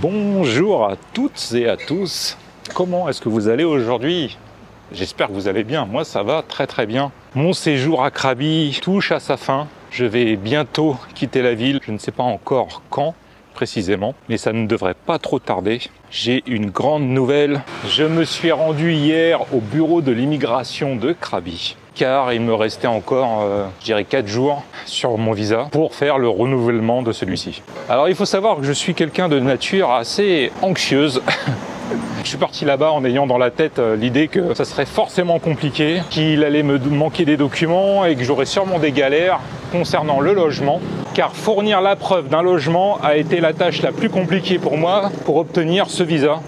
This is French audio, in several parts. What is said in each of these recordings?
Bonjour à toutes et à tous. Comment est-ce que vous allez aujourd'hui? J'espère que vous allez bien. Moi, ça va très très bien. Mon séjour à Krabi touche à sa fin. Je vais bientôt quitter la ville. Je ne sais pas encore quand précisément, mais ça ne devrait pas trop tarder. J'ai une grande nouvelle. Je me suis rendu hier au bureau de l'immigration de Krabi, car il me restait encore, je dirais 4 jours sur mon visa pour faire le renouvellement de celui-ci. Alors il faut savoir que je suis quelqu'un de nature assez anxieuse. Je suis parti là-bas en ayant dans la tête l'idée que ça serait forcément compliqué, qu'il allait me manquer des documents et que j'aurais sûrement des galères concernant le logement, car fournir la preuve d'un logement a été la tâche la plus compliquée pour moi pour obtenir ce visa.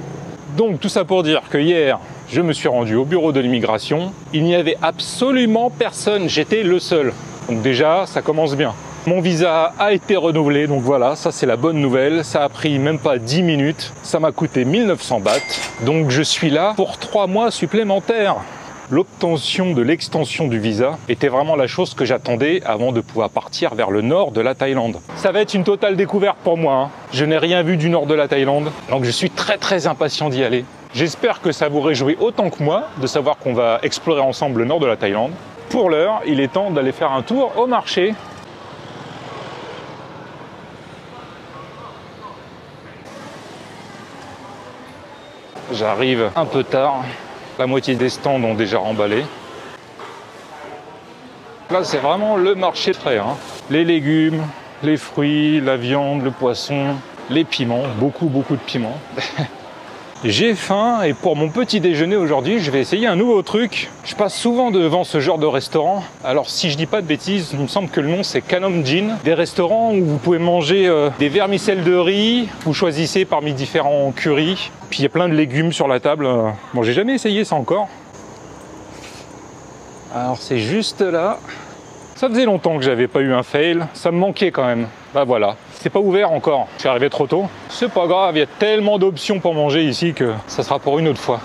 Donc tout ça pour dire que hier, je me suis rendu au bureau de l'immigration. Il n'y avait absolument personne, j'étais le seul. Donc déjà, ça commence bien. Mon visa a été renouvelé, donc voilà, ça c'est la bonne nouvelle. Ça a pris même pas 10 minutes, ça m'a coûté 1900 bahts. Donc je suis là pour 3 mois supplémentaires. L'obtention de l'extension du visa était vraiment la chose que j'attendais avant de pouvoir partir vers le nord de la Thaïlande. Ça va être une totale découverte pour moi, hein. Je n'ai rien vu du nord de la Thaïlande, donc je suis très impatient d'y aller. J'espère que ça vous réjouit autant que moi de savoir qu'on va explorer ensemble le nord de la Thaïlande. Pour l'heure, il est temps d'aller faire un tour au marché. J'arrive un peu tard, la moitié des stands ont déjà remballé. Là, c'est vraiment le marché frais, hein. Les légumes, les fruits, la viande, le poisson, les piments, beaucoup de piments. J'ai faim et pour mon petit déjeuner aujourd'hui, je vais essayer un nouveau truc. Je passe souvent devant ce genre de restaurant. Alors si je dis pas de bêtises, il me semble que le nom c'est Kanom Jin. Des restaurants où vous pouvez manger des vermicelles de riz. Vous choisissez parmi différents currys. Puis il y a plein de légumes sur la table. Bon, j'ai jamais essayé ça encore. Alors c'est juste là. Ça faisait longtemps que j'avais pas eu un fail. Ça me manquait quand même. Bah voilà. C'est pas ouvert encore, je suis arrivé trop tôt. C'est pas grave, il y a tellement d'options pour manger ici que ça sera pour une autre fois.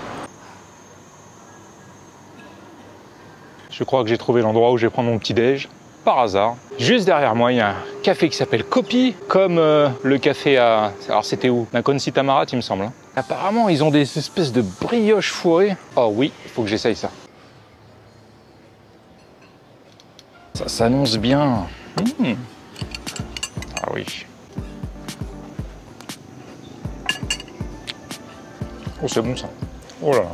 Je crois que j'ai trouvé l'endroit où je vais prendre mon petit déj, par hasard. Juste derrière moi, il y a un café qui s'appelle Kopi, comme le café à... Alors c'était où? Nakhon Si Thammarat, il me semble. Apparemment, ils ont des espèces de brioches fourrées. Oh oui, il faut que j'essaye ça. Ça s'annonce bien. Ah oui. Oh, c'est bon ça. Oh là là.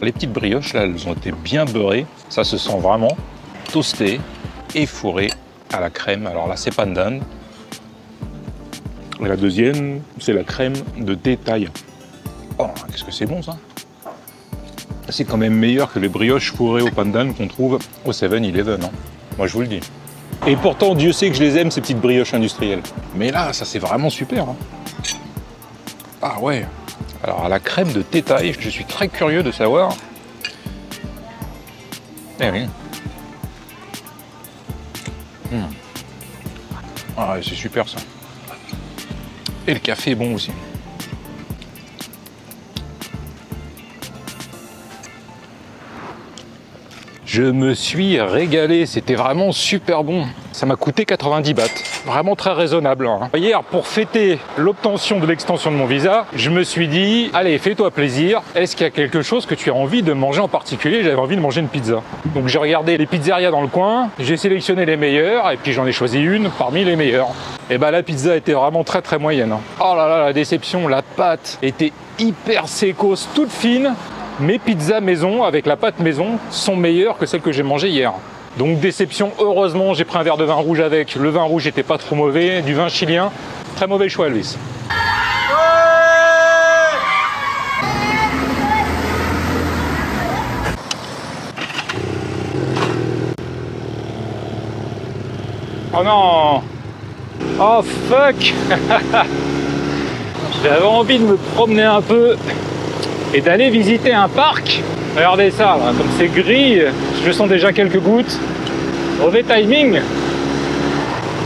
Les petites brioches, là, elles ont été bien beurrées. Ça se sent vraiment toasté et fourré à la crème. Alors là, c'est pandan. Et la deuxième, c'est la crème de thé thaï. Oh, qu'est-ce que c'est bon ça. C'est quand même meilleur que les brioches fourrées au pandan qu'on trouve au 7-Eleven. Hein. Moi, je vous le dis. Et pourtant, Dieu sait que je les aime, ces petites brioches industrielles. Mais là, ça c'est vraiment super. Hein. Ah ouais. Alors, à la crème de thé thaï, je suis très curieux de savoir. Eh oui. Ah, c'est super ça. Et le café est bon aussi. Je me suis régalé, c'était vraiment super bon. Ça m'a coûté 90 bahts, vraiment très raisonnable. Hein. Hier, pour fêter l'obtention de l'extension de mon visa, je me suis dit, allez, fais-toi plaisir. Est-ce qu'il y a quelque chose que tu as envie de manger en particulier? J'avais envie de manger une pizza. Donc j'ai regardé les pizzerias dans le coin, j'ai sélectionné les meilleures et puis j'en ai choisi une parmi les meilleures. Et bah la pizza était vraiment très moyenne. Hein. Oh là là, la déception, la pâte était hyper sécose, toute fine. Mes pizzas maison avec la pâte maison sont meilleures que celles que j'ai mangées hier. Donc déception, heureusement j'ai pris un verre de vin rouge avec. Le vin rouge n'était pas trop mauvais, du vin chilien. Très mauvais choix Elvis. Oh non! Oh fuck! J'avais envie de me promener un peu et d'aller visiter un parc. Regardez ça, là, comme c'est gris, je sens déjà quelques gouttes. Mauvais timing.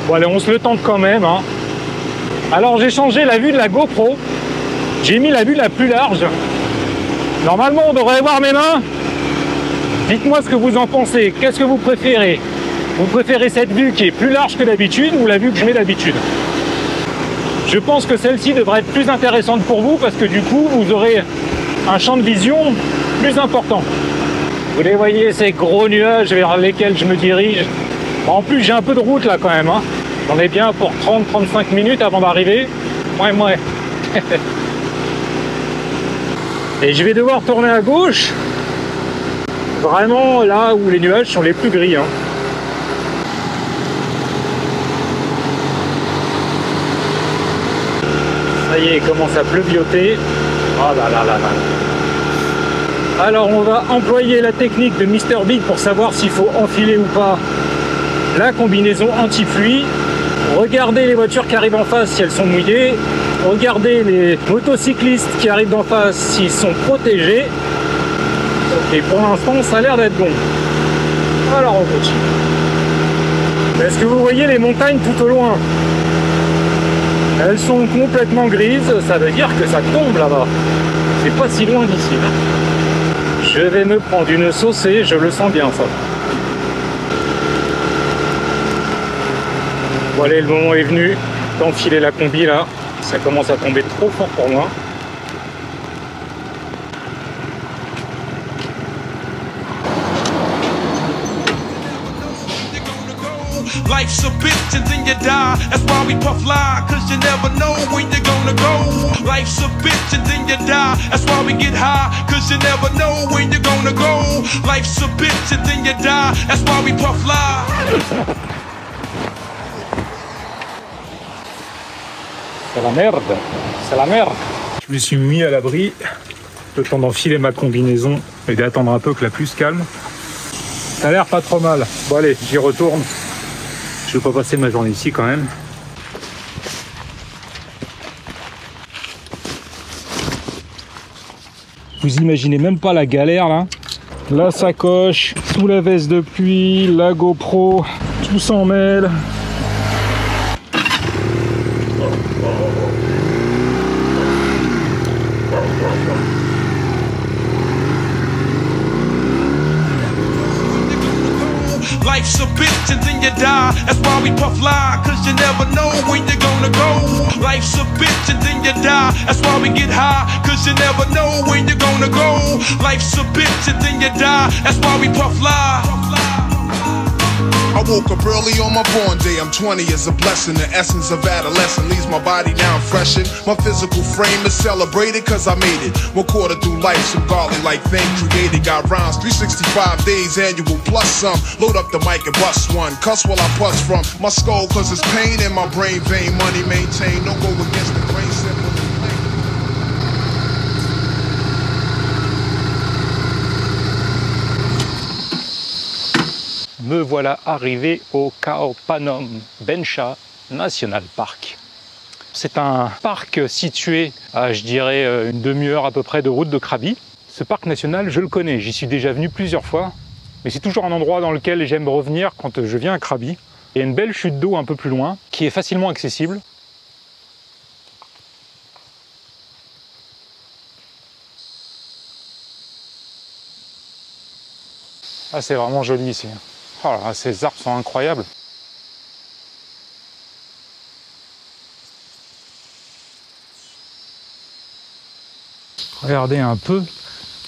Bon allez, on se le tente quand même. Hein. Alors j'ai changé la vue de la GoPro. J'ai mis la vue la plus large. Normalement on devrait voir mes mains. Dites-moi ce que vous en pensez. Qu'est-ce que vous préférez? Vous préférez cette vue qui est plus large que d'habitude ou la vue que je mets d'habitude? Je pense que celle-ci devrait être plus intéressante pour vous parce que du coup, vous aurez un champ de vision plus important. Vous les voyez, ces gros nuages vers lesquels je me dirige. En plus, j'ai un peu de route là quand même. Hein. J'en ai bien pour 30-35 minutes avant d'arriver. Ouais. Et je vais devoir tourner à gauche. Vraiment là où les nuages sont les plus gris. Hein. Ça y est, il commence à pleuvioter. Oh là là là là. Alors on va employer la technique de Mr Big pour savoir s'il faut enfiler ou pas la combinaison anti-pluie. Regardez les voitures qui arrivent en face si elles sont mouillées. Regardez les motocyclistes qui arrivent d'en face s'ils sont protégés. Et pour l'instant ça a l'air d'être bon. Alors on continue. Est-ce que vous voyez les montagnes tout au loin? Elles sont complètement grises, ça veut dire que ça tombe là-bas. C'est pas si loin d'ici. Je vais me prendre une saucée, je le sens bien ça. Bon allez, le moment est venu d'enfiler la combi là. Ça commence à tomber trop fort pour moi. Life's a bitch and then you die. That's why we puff lie, cause you never know when you're gonna go. Life's a bitch and then you die. That's why we get high, cause you never know when you're gonna go. Life's a bitch and then you die. That's why we puff lie. C'est la merde, c'est la merde. Je me suis mis à l'abri, le temps d'enfiler ma combinaison et d'attendre un peu que la pluie se calme. Ça a l'air pas trop mal. Bon allez, j'y retourne. Je vais pas passer ma journée ici quand même. Vous imaginez même pas la galère là. La sacoche, sous la veste de pluie, la GoPro, tout s'en mêle. Life's a bitch and then you die. That's why we puff lie, cause you never know when you're gonna go. Life's a bitch and then you die. That's why we get high, cause you never know when you're gonna go. Life's a bitch and then you die. That's why we puff lie. I woke up early on my born day. I'm 20 is a blessing. The essence of adolescence leaves my body now freshened. My physical frame is celebrated cause I made it. 1/4 through life, some godly like thing created. Got rhymes 365 days annual plus some. Load up the mic and bust one. Cuss while I bust from my skull cause it's pain in my brain vein. Money maintained, don't go against the grain. Simple. Me voilà arrivé au Khao Phanom Bencha National Park. C'est un parc situé à, je dirais, une demi-heure à peu près de route de Krabi. Ce parc national, je le connais, j'y suis déjà venu plusieurs fois, mais c'est toujours un endroit dans lequel j'aime revenir quand je viens à Krabi. Il y a une belle chute d'eau un peu plus loin, qui est facilement accessible. Ah, c'est vraiment joli ici. Oh là, ces arbres sont incroyables. Regardez un peu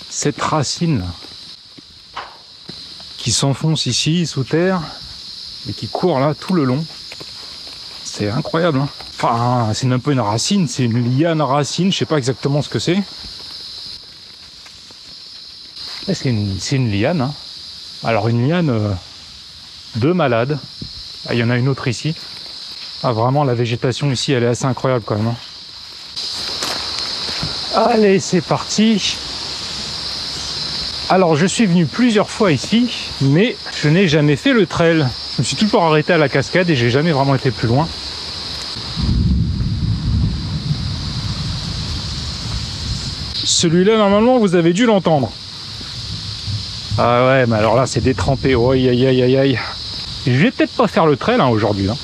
cette racine qui s'enfonce ici sous terre et qui court là tout le long. C'est incroyable. Hein, enfin, c'est un peu une racine, c'est une liane racine, je sais pas exactement ce que c'est. C'est une liane. Hein. Alors une liane de malade. Ah, il y en a une autre ici. Ah, vraiment, la végétation ici, elle est assez incroyable quand même. Hein. Allez, c'est parti. Alors, je suis venu plusieurs fois ici, mais je n'ai jamais fait le trail. Je me suis toujours arrêté à la cascade et j'ai jamais vraiment été plus loin. Celui-là, normalement, vous avez dû l'entendre. Ah ouais, mais alors là, c'est détrempé. Oh, aïe, aïe, aïe, aïe, aïe. Je vais peut-être pas faire le trail hein, aujourd'hui. Hein.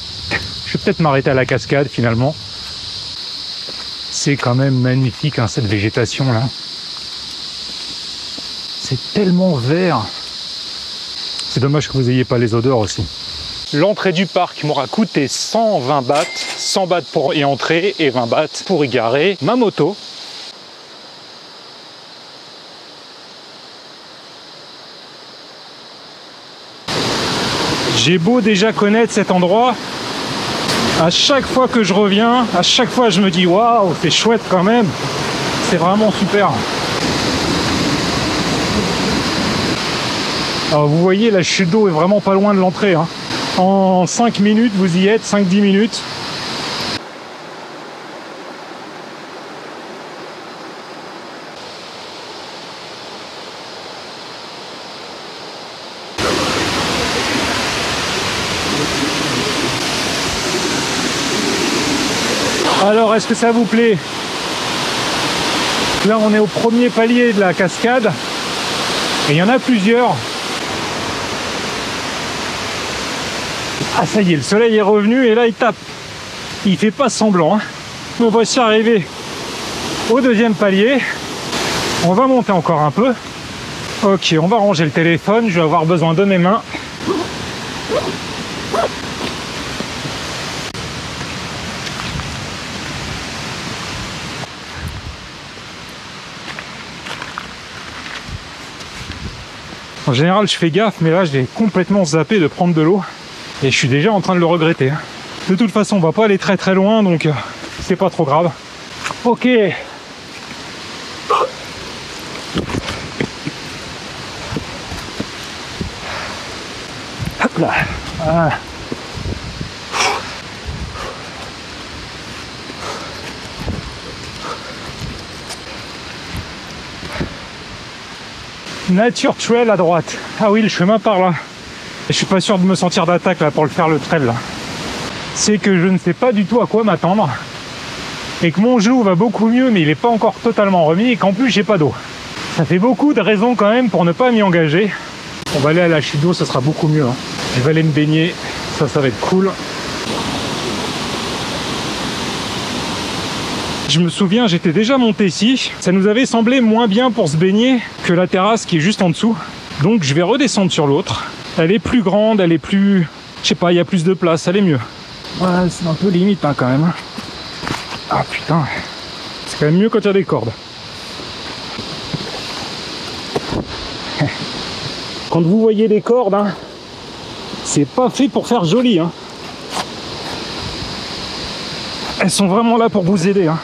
Je vais peut-être m'arrêter à la cascade finalement. C'est quand même magnifique hein, cette végétation là. C'est tellement vert. C'est dommage que vous n'ayez pas les odeurs aussi. L'entrée du parc m'aura coûté 120 bahts, 100 bahts pour y entrer et 20 bahts pour y garer ma moto. J'ai beau déjà connaître cet endroit, à chaque fois que je reviens, à chaque fois je me dis waouh, c'est chouette quand même, c'est vraiment super. Alors vous voyez, la chute d'eau est vraiment pas loin de l'entrée, hein. En 5 minutes vous y êtes, 5-10 minutes. Alors, est-ce que ça vous plaît? Là, on est au premier palier de la cascade. Et il y en a plusieurs. Ah, ça y est, le soleil est revenu et là, il tape. Il fait pas semblant, hein. Me voici arrivé au deuxième palier. On va monter encore un peu. Ok, on va ranger le téléphone. Je vais avoir besoin de mes mains. En général, je fais gaffe, mais là, j'ai complètement zappé de prendre de l'eau. Et je suis déjà en train de le regretter. De toute façon, on va pas aller très très loin, donc c'est pas trop grave. Ok. Hop là. Voilà. Nature Trail à droite. Ah oui, le chemin par là. Je suis pas sûr de me sentir d'attaque là pour le faire le trail là. C'est que je ne sais pas du tout à quoi m'attendre. Et que mon genou va beaucoup mieux, mais il n'est pas encore totalement remis. Et qu'en plus, j'ai pas d'eau. Ça fait beaucoup de raisons quand même pour ne pas m'y engager. On va aller à la chute d'eau, ça sera beaucoup mieux, hein. Je vais aller me baigner. Ça va être cool. Je me souviens, j'étais déjà monté ici. Ça nous avait semblé moins bien pour se baigner que la terrasse qui est juste en dessous. Donc je vais redescendre sur l'autre. Elle est plus grande, elle est plus... Je sais pas, il y a plus de place, elle est mieux. Ouais, c'est un peu limite hein, quand même. Ah putain. C'est quand même mieux quand il y a des cordes. Quand vous voyez les cordes, hein, c'est pas fait pour faire joli. Hein. Elles sont vraiment là pour vous aider. Hein.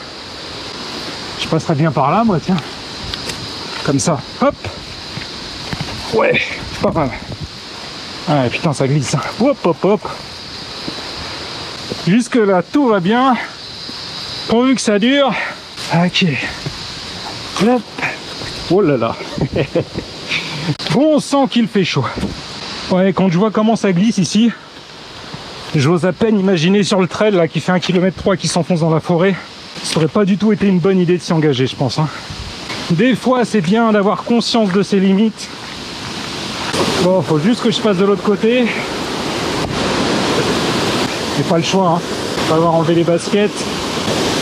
Je passerai bien par là, moi, tiens. Comme ça. Hop. Ouais, pas mal. Ah putain, ça glisse. Hop, hop, hop. Jusque là, tout va bien. Pourvu que ça dure. Ok. Hop. Oh là là. Bon, on sent qu'il fait chaud. Ouais, quand je vois comment ça glisse ici, j'ose à peine imaginer sur le trail là qui fait 1,3 km qui s'enfonce dans la forêt. Ça aurait pas du tout été une bonne idée de s'y engager, je pense. Hein. Des fois, c'est bien d'avoir conscience de ses limites. Bon, faut juste que je passe de l'autre côté. J'ai pas le choix. Hein. Il va falloir enlever les baskets,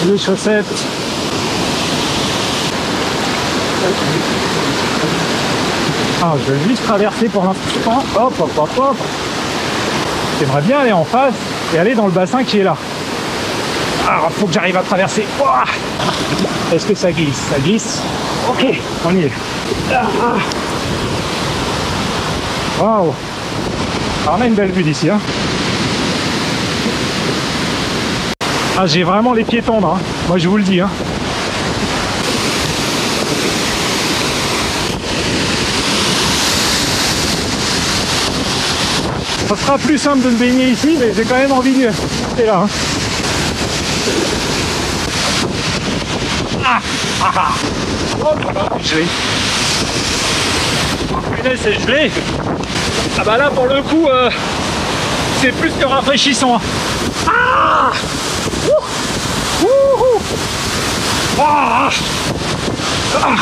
les chaussettes. Ah, je vais juste traverser pour l'instant. Hop, hop, hop, hop. J'aimerais bien aller en face et aller dans le bassin qui est là. Alors, faut que j'arrive à traverser. Ouah. Est-ce que ça glisse? Ça glisse. Ok, on y est. Waouh. Alors, on a une belle vue d'ici. Hein. Ah, j'ai vraiment les pieds tendres. Hein. Moi, je vous le dis. Hein. Ça sera plus simple de me baigner ici, mais j'ai quand même envie de rester là. Hein. Ah, ah, ah. Oh, gelé. Punaise, c'est gelé. Ah bah là, pour le coup, c'est plus que rafraîchissant. Ah, ouh. Ouh. Ah. Ah.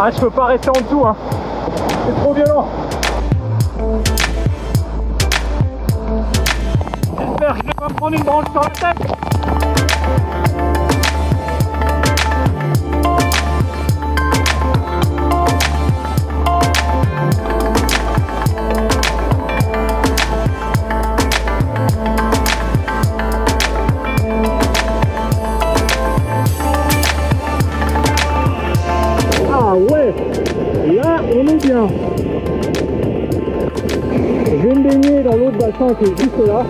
Ah, je peux pas rester en dessous, hein. C'est trop violent. J'espère que je vais pas me prendre une branche sur la tête. bassin qui est juste là.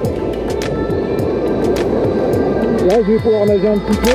Là, je vais pouvoir nager un petit peu.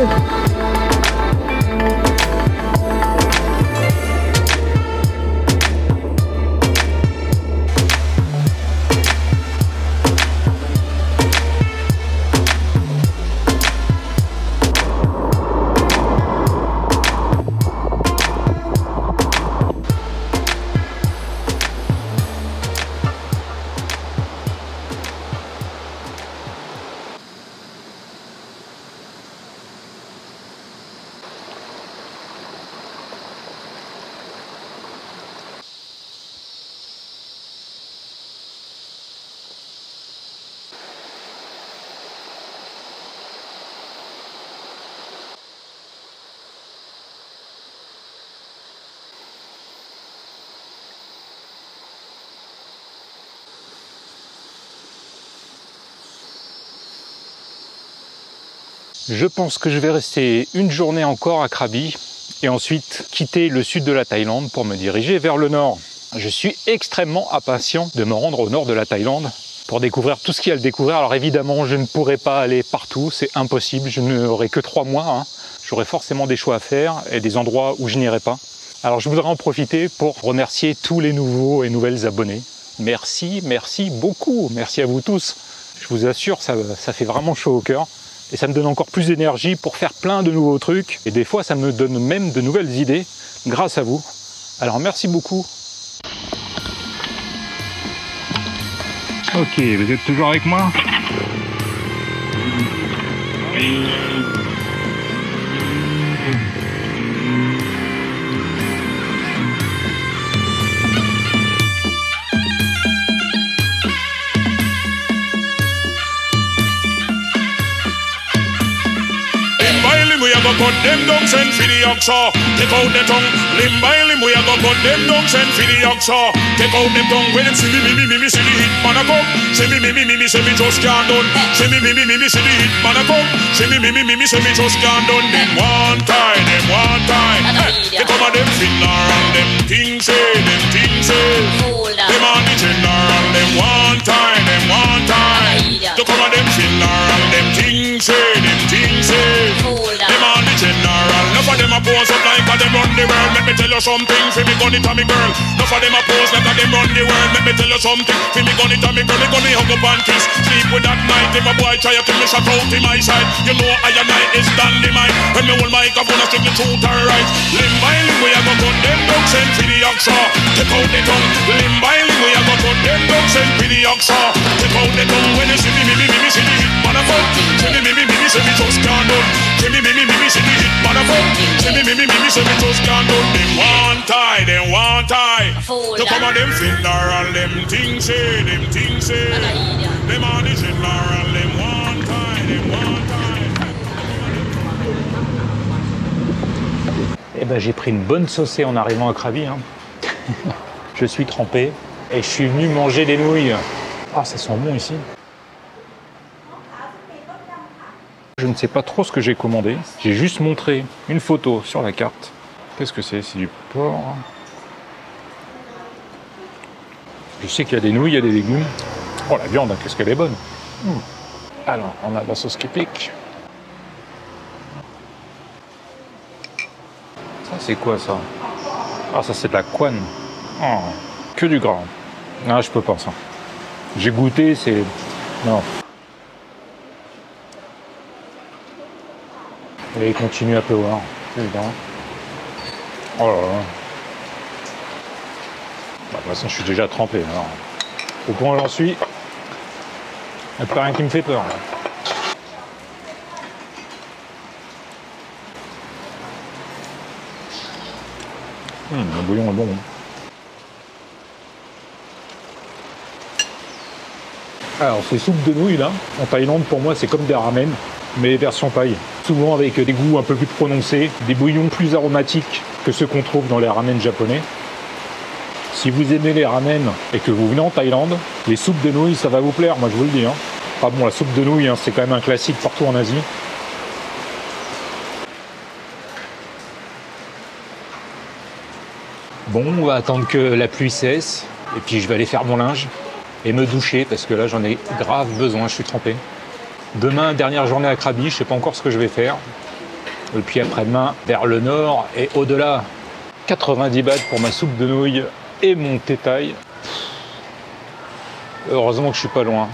Je pense que je vais rester une journée encore à Krabi et ensuite quitter le sud de la Thaïlande pour me diriger vers le nord. Je suis extrêmement impatient de me rendre au nord de la Thaïlande pour découvrir tout ce qu'il y a à découvrir. Alors évidemment, je ne pourrai pas aller partout, c'est impossible, je n'aurai que 3 mois. Hein. J'aurai forcément des choix à faire et des endroits où je n'irai pas. Alors je voudrais en profiter pour remercier tous les nouveaux et nouvelles abonnés. Merci, merci beaucoup, merci à vous tous. Je vous assure, ça fait vraiment chaud au cœur. Et ça me donne encore plus d'énergie pour faire plein de nouveaux trucs. Et des fois, ça me donne même de nouvelles idées grâce à vous. Alors, merci beaucoup. Ok, vous êtes toujours avec moi? We a go cut them down, send for the oxa. Take out the tongue, limb by limb. We a go cut them down, send for the oxa. Take out them tongue. When them see me, see the hit man a come. See me, see me just can't done. See me, see the hit man a come. See me, see me just can't done. Them one time, them one time. They come and them fiddler and them things say, them things say. Them on the general, them one time, them one time. They come and them fiddler and them things say, them things say. Them on the general. Enough of them a pose up like a them run the world. Let me tell you something, fi me gun it a me girl. Enough of them a pose like a them run the world. Let me tell you something, fi me gun it a me girl. Me gun me hug up and kiss. Sleep with that night. If a boy try to kill me, shut out in my side. You know I and I is dynamite. When me hold microphone, I strictly truth and right. Limb by limb, we a go cut them down, send for the oxa. Take out the tongue. Limb by limb, we a go cut them down, send for the oxa. Take out the tongue. When you see me, see the hit man a fuck. See me, see me just can't done. See me, see the hit man a fuck. See me, see me just can't done. Them one tie, them one tie. You come on them fiddler and them things say, them things say. Them on the fiddler and them one tie, them one tie. Eh ben, j'ai pris une bonne saucée en arrivant à Krabi. Hein. Je suis trempé et je suis venu manger des nouilles. Ah, ça sent bon ici. Je ne sais pas trop ce que j'ai commandé. J'ai juste montré une photo sur la carte. Qu'est-ce que c'est? C'est du porc. Je sais qu'il y a des nouilles, il y a des légumes. Oh, la viande, qu'est-ce qu'elle est bonne. Alors, on a la sauce qui pique. Ça, c'est quoi, ça? Ah, ça, c'est de la couenne. Oh, que du gras. Ah, je peux pas, ça. J'ai goûté, c'est... Non. Et il continue à pleuvoir, c'est évident. Oh là là. Bah, de toute façon, je suis déjà trempé. Alors. Au point où j'en suis, il n'y a plus rien qui me fait peur. Là. Le bouillon est bon. Alors, ces soupes de nouilles là, en Thaïlande, pour moi, c'est comme des ramen, mais version thaï. Souvent avec des goûts un peu plus prononcés, des bouillons plus aromatiques que ceux qu'on trouve dans les ramen japonais. Si vous aimez les ramen et que vous venez en Thaïlande, les soupes de nouilles, ça va vous plaire, moi je vous le dis. Hein. Ah bon, la soupe de nouilles, hein, c'est quand même un classique partout en Asie. Bon, on va attendre que la pluie cesse, et puis je vais aller faire mon linge. et me doucher parce que là j'en ai grave besoin, je suis trempé. Demain, dernière journée à Krabi, je sais pas encore ce que je vais faire. Et puis après-demain, vers le nord et au-delà. 90 bahts pour ma soupe de nouilles et mon thé-thaï. Heureusement que je suis pas loin.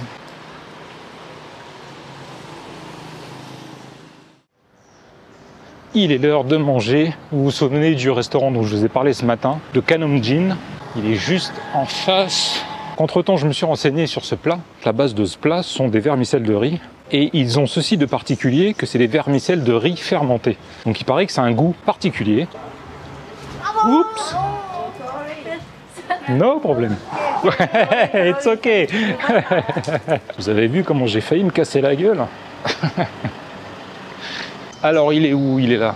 Il est l'heure de manger. Vous vous souvenez du restaurant dont je vous ai parlé ce matin, de Kanamjin. Il est juste en face. Entre-temps, je me suis renseigné sur ce plat. La base de ce plat sont des vermicelles de riz. Et ils ont ceci de particulier que c'est des vermicelles de riz fermentés. Donc il paraît que c'est un goût particulier. Oups! No problème. It's okay. Vous avez vu comment j'ai failli me casser la gueule? Alors il est où? Il est là.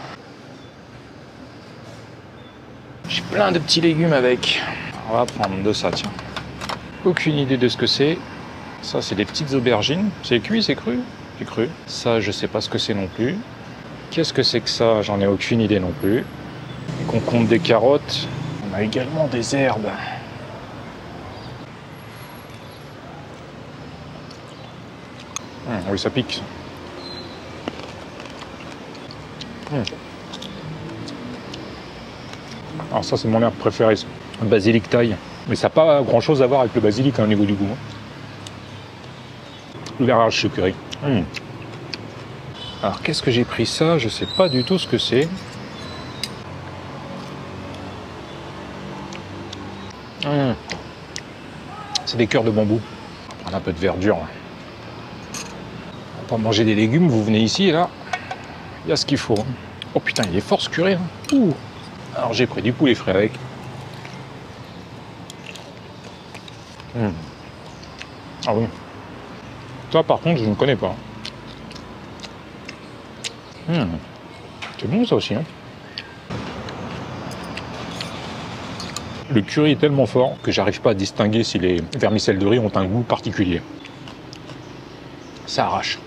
J'ai plein de petits légumes avec. On va prendre de ça, tiens. Aucune idée de ce que c'est. Ça, c'est des petites aubergines. C'est cuit, c'est cru? C'est cru. Ça, je sais pas ce que c'est non plus. Qu'est-ce que c'est que ça? J'en ai aucune idée non plus. Et qu'on compte des carottes. On a également des herbes. Oui, ça pique. Alors ça, c'est mon herbe préférée, le basilic thaï. Mais ça n'a pas grand-chose à voir avec le basilic au niveau du goût. L'arrache de curry. Alors, qu'est-ce que j'ai pris ça? Je sais pas du tout ce que c'est. C'est des cœurs de bambou. On va prendre un peu de verdure. Pour manger des légumes, vous venez ici et là, il y a ce qu'il faut. Oh putain, il est fort ce curry. Ouh. Alors j'ai pris du poulet frais avec. Ah oui. Ça par contre, je ne connais pas. C'est bon ça aussi. Hein. Le curry est tellement fort que j'arrive pas à distinguer si les vermicelles de riz ont un goût particulier. Ça arrache.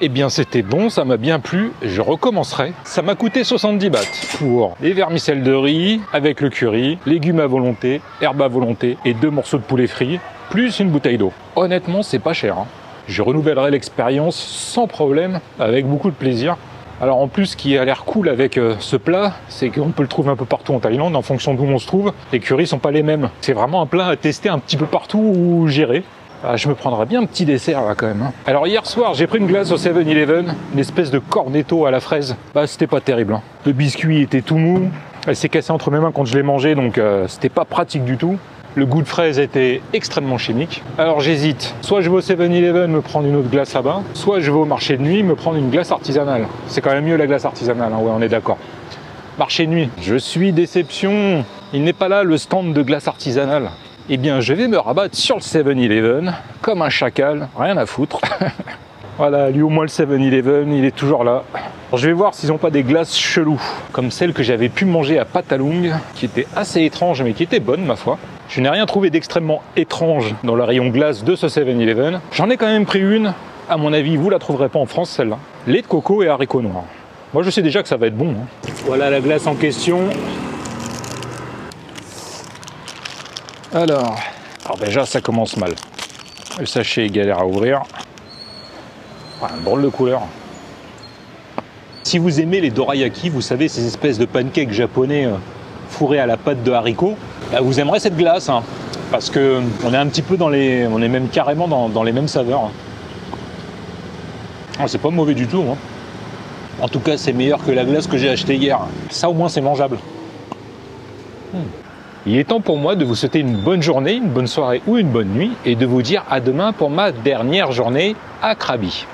Eh bien c'était bon, ça m'a bien plu, je recommencerai. Ça m'a coûté 70 bahts pour les vermicelles de riz avec le curry, légumes à volonté, herbes à volonté et 2 morceaux de poulet frit, plus une bouteille d'eau. Honnêtement, c'est pas cher. Hein. Je renouvellerai l'expérience sans problème, avec beaucoup de plaisir. Alors en plus, ce qui a l'air cool avec ce plat, c'est qu'on peut le trouver un peu partout en Thaïlande, en fonction d'où on se trouve. Les currys sont pas les mêmes. C'est vraiment un plat à tester un petit peu partout où j'irai. Ah, je me prendrais bien un petit dessert là quand même. Hein. Alors hier soir, j'ai pris une glace au 7-Eleven, une espèce de cornetto à la fraise. Bah c'était pas terrible. Hein. Le biscuit était tout mou, elle s'est cassée entre mes mains quand je l'ai mangé, donc c'était pas pratique du tout. Le goût de fraise était extrêmement chimique. Alors j'hésite, soit je vais au 7-Eleven me prendre une autre glace là-bas, soit je vais au marché de nuit me prendre une glace artisanale. C'est quand même mieux la glace artisanale, hein. Ouais on est d'accord. Marché de nuit, je suis déception, il n'est pas là le stand de glace artisanale. Eh bien, je vais me rabattre sur le 7-Eleven, comme un chacal, rien à foutre. Voilà, lui au moins le 7-Eleven, il est toujours là. Alors, je vais voir s'ils n'ont pas des glaces cheloues, comme celle que j'avais pu manger à Patalung, qui était assez étrange, mais qui était bonne, ma foi. Je n'ai rien trouvé d'extrêmement étrange dans le rayon glace de ce 7-Eleven. J'en ai quand même pris une, à mon avis, vous la trouverez pas en France, celle-là. Lait de coco et haricots noirs. Moi, je sais déjà que ça va être bon. Hein. Voilà la glace en question. Alors déjà ça commence mal. Le sachet est galère à ouvrir. Un drôle de couleur. Si vous aimez les dorayaki, vous savez ces espèces de pancakes japonais fourrés à la pâte de haricots, bah, vous aimerez cette glace. Hein, parce que on est un petit peu on est même carrément dans les mêmes saveurs. Ah, c'est pas mauvais du tout. Hein. En tout cas c'est meilleur que la glace que j'ai achetée hier. Ça au moins c'est mangeable. Il est temps pour moi de vous souhaiter une bonne journée, une bonne soirée ou une bonne nuit et de vous dire à demain pour ma dernière journée à Krabi.